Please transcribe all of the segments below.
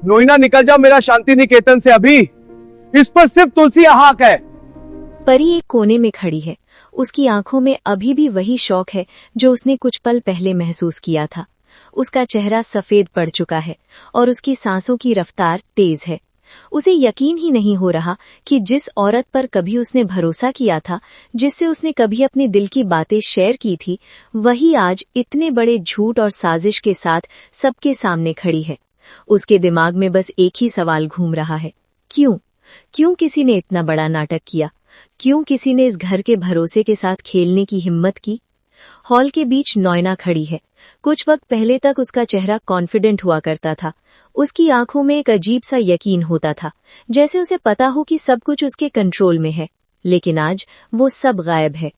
नोइना निकल जाओ मेरा शांति निकेतन से अभी। इस पर सिर्फ तुलसी हाक है। परी एक कोने में खड़ी है। उसकी आंखों में अभी भी वही शौक है जो उसने कुछ पल पहले महसूस किया था। उसका चेहरा सफेद पड़ चुका है और उसकी सांसों की रफ्तार तेज है। उसे यकीन ही नहीं हो रहा कि जिस औरत पर कभी उसने भरोसा किया था, जिससे उसने कभी अपने दिल की बातें शेयर की थी, वही आज इतने बड़े झूठ और साजिश के साथ सबके सामने खड़ी है। उसके दिमाग में बस एक ही सवाल घूम रहा है, क्यों? क्यों किसी ने इतना बड़ा नाटक किया? क्यों किसी ने इस घर के भरोसे के साथ खेलने की हिम्मत की? हॉल के बीच नोइना खड़ी है। कुछ वक्त पहले तक उसका चेहरा कॉन्फिडेंट हुआ करता था। उसकी आंखों में एक अजीब सा यकीन होता था, जैसे उसे पता हो कि सब कुछ उसके कंट्रोल में है। लेकिन आज वो सब गायब है।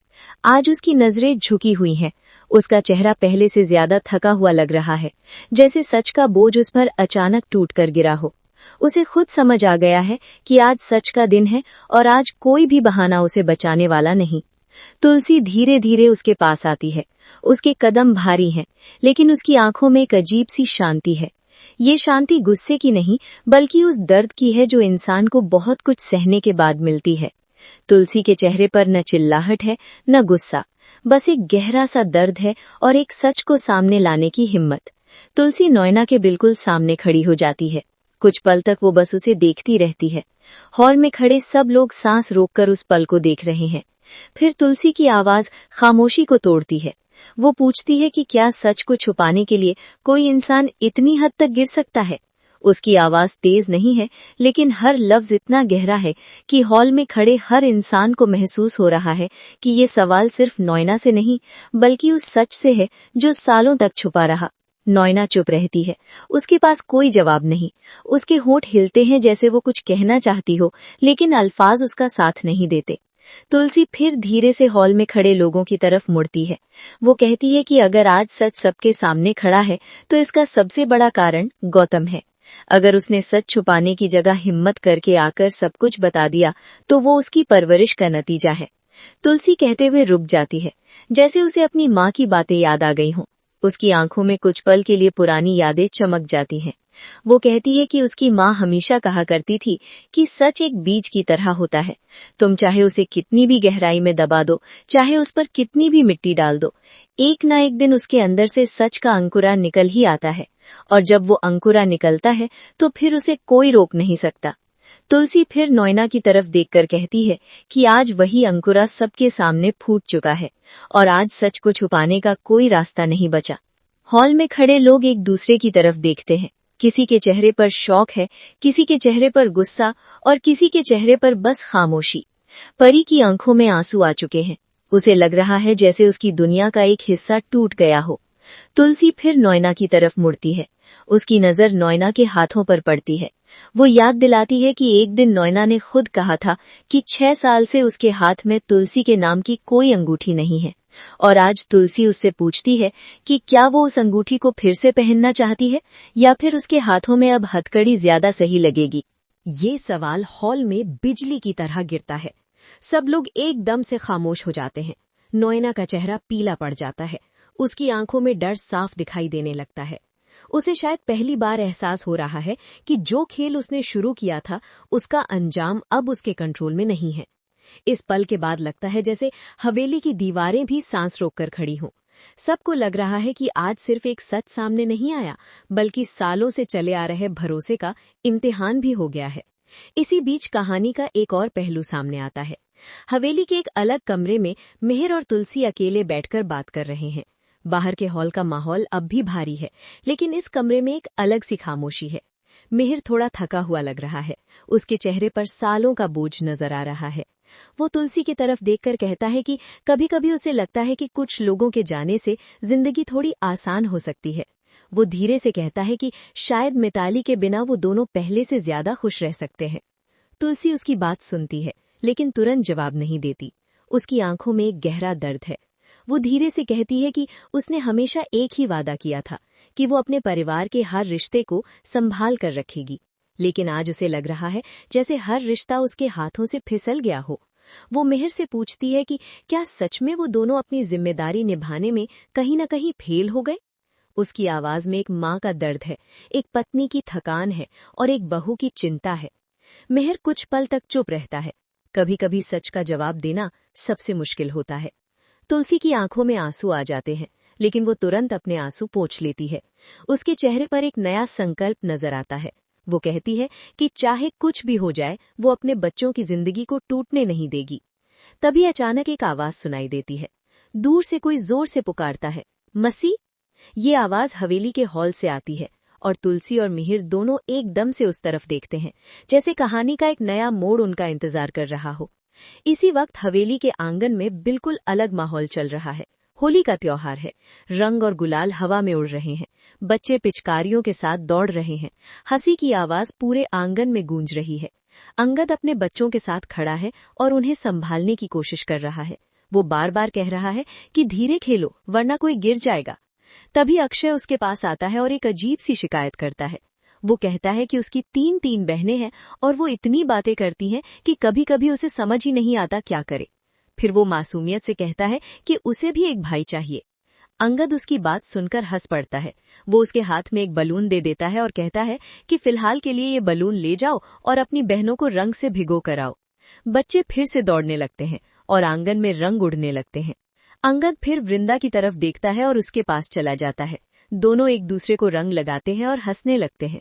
आज उसकी नजरें झुकी हुई हैं। उसका चेहरा पहले से ज्यादा थका हुआ लग रहा है, जैसे सच का बोझ उस पर अचानक टूट कर गिरा हो। उसे खुद समझ आ गया है कि आज सच का दिन है और आज कोई भी बहाना उसे बचाने वाला नहीं। तुलसी धीरे धीरे उसके पास आती है। उसके कदम भारी हैं, लेकिन उसकी आंखों में एक अजीब सी शांति है। ये शांति गुस्से की नहीं, बल्कि उस दर्द की है जो इंसान को बहुत कुछ सहने के बाद मिलती है। तुलसी के चेहरे पर न चिल्लाहट है, न गुस्सा, बस एक गहरा सा दर्द है और एक सच को सामने लाने की हिम्मत। तुलसी नोइना के बिल्कुल सामने खड़ी हो जाती है। कुछ पल तक वो बस उसे देखती रहती है। हॉल में खड़े सब लोग सांस रोककर उस पल को देख रहे हैं। फिर तुलसी की आवाज खामोशी को तोड़ती है। वो पूछती है कि क्या सच को छुपाने के लिए कोई इंसान इतनी हद तक गिर सकता है? उसकी आवाज तेज नहीं है, लेकिन हर लफ्ज इतना गहरा है कि हॉल में खड़े हर इंसान को महसूस हो रहा है कि ये सवाल सिर्फ नोइना से नहीं, बल्कि उस सच से है जो सालों तक छुपा रहा। नोइना चुप रहती है। उसके पास कोई जवाब नहीं। उसके होंठ हिलते हैं जैसे वो कुछ कहना चाहती हो, लेकिन अल्फाज उसका साथ नहीं देते। तुलसी फिर धीरे से हॉल में खड़े लोगों की तरफ मुड़ती है। वो कहती है कि अगर आज सच सबके सामने खड़ा है, तो इसका सबसे बड़ा कारण गौतम है। अगर उसने सच छुपाने की जगह हिम्मत करके आकर सब कुछ बता दिया, तो वो उसकी परवरिश का नतीजा है। तुलसी कहते हुए रुक जाती है, जैसे उसे अपनी माँ की बातें याद आ गई हों। उसकी आंखों में कुछ पल के लिए पुरानी यादें चमक जाती हैं। वो कहती है कि उसकी माँ हमेशा कहा करती थी कि सच एक बीज की तरह होता है। तुम चाहे उसे कितनी भी गहराई में दबा दो, चाहे उस पर कितनी भी मिट्टी डाल दो, एक ना एक दिन उसके अंदर से सच का अंकुरा निकल ही आता है। और जब वो अंकुरा निकलता है, तो फिर उसे कोई रोक नहीं सकता। तुलसी फिर नोइना की तरफ देखकर कहती है कि आज वही अंकुरा सबके सामने फूट चुका है और आज सच को छुपाने का कोई रास्ता नहीं बचा। हॉल में खड़े लोग एक दूसरे की तरफ देखते हैं। किसी के चेहरे पर शौक है, किसी के चेहरे पर गुस्सा और किसी के चेहरे पर बस खामोशी। परी की आंखों में आंसू आ चुके हैं। उसे लग रहा है जैसे उसकी दुनिया का एक हिस्सा टूट गया हो। तुलसी फिर नोइना की तरफ मुड़ती है। उसकी नजर नोइना के हाथों पर पड़ती है। वो याद दिलाती है कि एक दिन नोइना ने खुद कहा था कि 6 साल से उसके हाथ में तुलसी के नाम की कोई अंगूठी नहीं है। और आज तुलसी उससे पूछती है कि क्या वो उस अंगूठी को फिर से पहनना चाहती है, या फिर उसके हाथों में अब हथकड़ी ज्यादा सही लगेगी। ये सवाल हॉल में बिजली की तरह गिरता है। सब लोग एकदम से खामोश हो जाते हैं। नोइना का चेहरा पीला पड़ जाता है। उसकी आंखों में डर साफ दिखाई देने लगता है। उसे शायद पहली बार एहसास हो रहा है कि जो खेल उसने शुरू किया था, उसका अंजाम अब उसके कंट्रोल में नहीं है। इस पल के बाद लगता है जैसे हवेली की दीवारें भी सांस रोककर खड़ी हों। सबको लग रहा है कि आज सिर्फ एक सच सामने नहीं आया, बल्कि सालों से चले आ रहे भरोसे का इम्तिहान भी हो गया है। इसी बीच कहानी का एक और पहलू सामने आता है। हवेली के एक अलग कमरे में मिहिर और तुलसी अकेले बैठकर बात कर रहे हैं। बाहर के हॉल का माहौल अब भी भारी है, लेकिन इस कमरे में एक अलग सी खामोशी है। मिहिर थोड़ा थका हुआ लग रहा है। उसके चेहरे पर सालों का बोझ नजर आ रहा है। वो तुलसी की तरफ देखकर कहता है कि कभी कभी उसे लगता है कि कुछ लोगों के जाने से जिंदगी थोड़ी आसान हो सकती है। वो धीरे से कहता है कि शायद मिताली के बिना वो दोनों पहले से ज्यादा खुश रह सकते हैं। तुलसी उसकी बात सुनती है, लेकिन तुरंत जवाब नहीं देती। उसकी आंखों में एक गहरा दर्द है। वो धीरे से कहती है कि उसने हमेशा एक ही वादा किया था कि वो अपने परिवार के हर रिश्ते को संभाल कर रखेगी, लेकिन आज उसे लग रहा है जैसे हर रिश्ता उसके हाथों से फिसल गया हो। वो मिहिर से पूछती है कि क्या सच में वो दोनों अपनी जिम्मेदारी निभाने में कहीं न कहीं फेल हो गए। उसकी आवाज में एक माँ का दर्द है, एक पत्नी की थकान है और एक बहू की चिंता है। मिहिर कुछ पल तक चुप रहता है। कभी कभी सच का जवाब देना सबसे मुश्किल होता है। तुलसी की आंखों में आंसू आ जाते हैं, लेकिन वो तुरंत अपने आंसू पोंछ लेती है। उसके चेहरे पर एक नया संकल्प नजर आता है। वो कहती है कि चाहे कुछ भी हो जाए, वो अपने बच्चों की जिंदगी को टूटने नहीं देगी। तभी अचानक एक आवाज सुनाई देती है। दूर से कोई जोर से पुकारता है, मसी। ये आवाज हवेली के हॉल से आती है और तुलसी और मिहिर दोनों एकदम से उस तरफ देखते हैं, जैसे कहानी का एक नया मोड़ उनका इंतजार कर रहा हो। इसी वक्त हवेली के आंगन में बिल्कुल अलग माहौल चल रहा है। होली का त्योहार है। रंग और गुलाल हवा में उड़ रहे हैं। बच्चे पिचकारियों के साथ दौड़ रहे हैं। हंसी की आवाज पूरे आंगन में गूंज रही है। अंगद अपने बच्चों के साथ खड़ा है और उन्हें संभालने की कोशिश कर रहा है। वो बार बार कह रहा है कि धीरे खेलो, वरना कोई गिर जाएगा। तभी अक्षय उसके पास आता है और एक अजीब सी शिकायत करता है। वो कहता है कि उसकी 3 बहनें हैं और वो इतनी बातें करती हैं कि कभी कभी उसे समझ ही नहीं आता क्या करे। फिर वो मासूमियत से कहता है कि उसे भी एक भाई चाहिए। अंगद उसकी बात सुनकर हंस पड़ता है। वो उसके हाथ में एक बलून दे देता है और कहता है कि फिलहाल के लिए ये बलून ले जाओ और अपनी बहनों को रंग से भिगो कर आओ। बच्चे फिर से दौड़ने लगते हैं और आंगन में रंग उड़ने लगते हैं। अंगद फिर वृंदा की तरफ देखता है और उसके पास चला जाता है। दोनों एक दूसरे को रंग लगाते हैं और हंसने लगते हैं।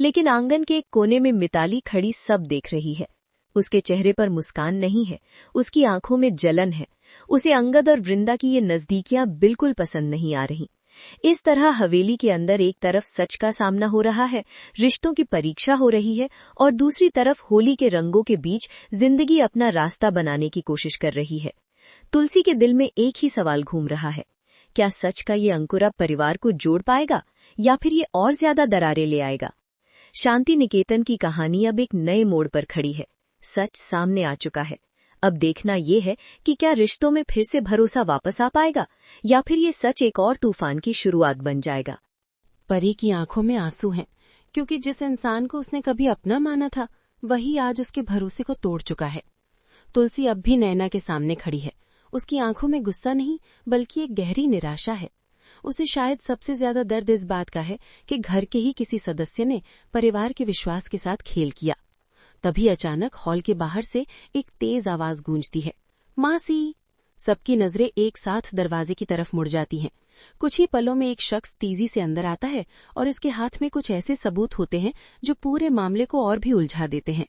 लेकिन आंगन के एक कोने में मिताली खड़ी सब देख रही है। उसके चेहरे पर मुस्कान नहीं है, उसकी आंखों में जलन है। उसे अंगद और वृंदा की ये नजदीकियां बिल्कुल पसंद नहीं आ रही। इस तरह हवेली के अंदर एक तरफ सच का सामना हो रहा है, रिश्तों की परीक्षा हो रही है, और दूसरी तरफ होली के रंगों के बीच जिंदगी अपना रास्ता बनाने की कोशिश कर रही है। तुलसी के दिल में एक ही सवाल घूम रहा है, क्या सच का ये अंकुर अब परिवार को जोड़ पाएगा या फिर ये और ज्यादा दरारें ले आएगा? शांति निकेतन की कहानी अब एक नए मोड़ पर खड़ी है। सच सामने आ चुका है। अब देखना ये है कि क्या रिश्तों में फिर से भरोसा वापस आ पाएगा या फिर ये सच एक और तूफान की शुरुआत बन जाएगा। परी की आंखों में आंसू हैं, क्योंकि जिस इंसान को उसने कभी अपना माना था, वही आज उसके भरोसे को तोड़ चुका है। तुलसी अब भी नैना के सामने खड़ी है। उसकी आंखों में गुस्सा नहीं, बल्कि एक गहरी निराशा है। उसे शायद सबसे ज्यादा दर्द इस बात का है कि घर के ही किसी सदस्य ने परिवार के विश्वास के साथ खेल किया। तभी अचानक हॉल के बाहर से एक तेज आवाज गूंजती है, मासी। सबकी नजरें एक साथ दरवाजे की तरफ मुड़ जाती हैं। कुछ ही पलों में एक शख्स तेजी से अंदर आता है और इसके हाथ में कुछ ऐसे सबूत होते हैं जो पूरे मामले को और भी उलझा देते हैं।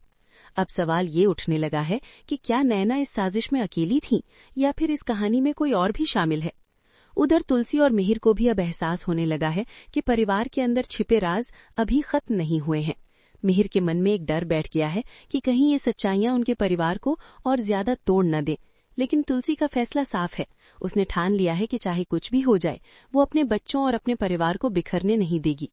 अब सवाल ये उठने लगा है कि क्या नैना इस साजिश में अकेली थी या फिर इस कहानी में कोई और भी शामिल है। उधर तुलसी और मिहिर को भी अब एहसास होने लगा है कि परिवार के अंदर छिपे राज अभी खत्म नहीं हुए हैं। मिहिर के मन में एक डर बैठ गया है कि कहीं ये सच्चाइयां उनके परिवार को और ज्यादा तोड़ न दें। लेकिन तुलसी का फैसला साफ है। उसने ठान लिया है कि चाहे कुछ भी हो जाए, वो अपने बच्चों और अपने परिवार को बिखरने नहीं देगी।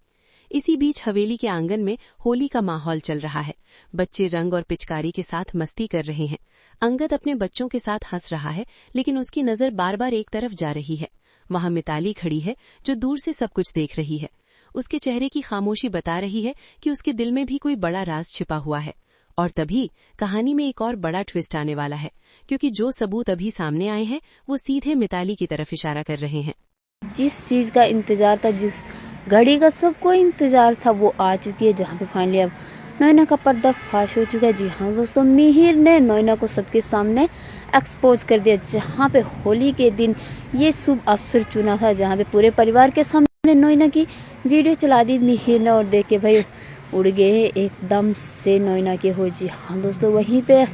इसी बीच हवेली के आंगन में होली का माहौल चल रहा है। बच्चे रंग और पिचकारी के साथ मस्ती कर रहे हैं। अंगद अपने बच्चों के साथ हंस रहा है, लेकिन उसकी नजर बार बार एक तरफ जा रही है। वहां मिताली खड़ी है, जो दूर से सब कुछ देख रही है। उसके चेहरे की खामोशी बता रही है कि उसके दिल में भी कोई बड़ा राज छिपा हुआ है। और तभी कहानी में एक और बड़ा ट्विस्ट आने वाला है, क्योंकि जो सबूत अभी सामने आए हैं वो सीधे मिताली की तरफ इशारा कर रहे हैं। जिस चीज का इंतजार था, जिस घड़ी का सबको इंतजार था, वो आ चुकी है, जहाँ पे फाइनली अब नैना का पर्दा फाश हो चुका है। जी हाँ दोस्तों, मिहिर ने नैना को सबके सामने एक्सपोज कर दिया। जहाँ पे होली के दिन ये शुभ अवसर चुना था, जहाँ पे पूरे परिवार के सामने नैना की वीडियो चला दी मिहिर ने, और देख के भाई उड़ गए एकदम से नैना के हो। जी हाँ दोस्तों, वहीं पे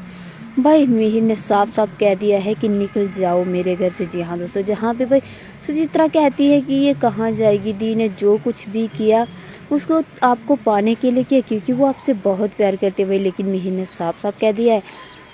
भाई मिहिर ने साफ साफ कह दिया है कि निकल जाओ मेरे घर से। जी हाँ दोस्तों, जहाँ पे भाई सुचित्रा कहती है कि ये कहाँ जाएगी, दी ने जो कुछ भी किया उसको आपको पाने के लिए किया, क्योंकि वो आपसे बहुत प्यार करते भाई। लेकिन मिहिर ने साफ साफ कह दिया है,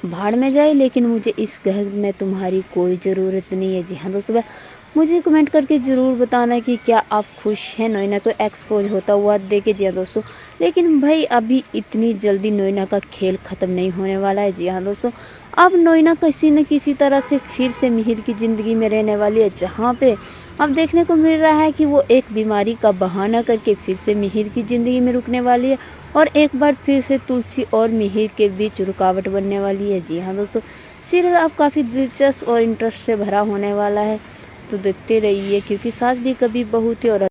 भाड़ में जाए, लेकिन मुझे इस घर में तुम्हारी कोई ज़रूरत नहीं है। जी हाँ दोस्तों, भाई मुझे कमेंट करके ज़रूर बताना कि क्या आप खुश हैं नैना को एक्सपोज होता हुआ देख के। जी हाँ दोस्तों, लेकिन भाई अभी इतनी जल्दी नैना का खेल ख़त्म नहीं होने वाला है। जी हाँ दोस्तों, अब नैना किसी न किसी तरह से फिर से मिहिर की ज़िंदगी में रहने वाली है, जहाँ पे अब देखने को मिल रहा है कि वो एक बीमारी का बहाना करके फिर से मिहिर की ज़िंदगी में रुकने वाली है, और एक बार फिर से तुलसी और मिहिर के बीच रुकावट बनने वाली है। जी हाँ दोस्तों, सीरियल अब काफ़ी दिलचस्प और इंटरेस्ट से भरा होने वाला है, तो देखते रहिए, क्योंकि सास भी कभी बहू थी और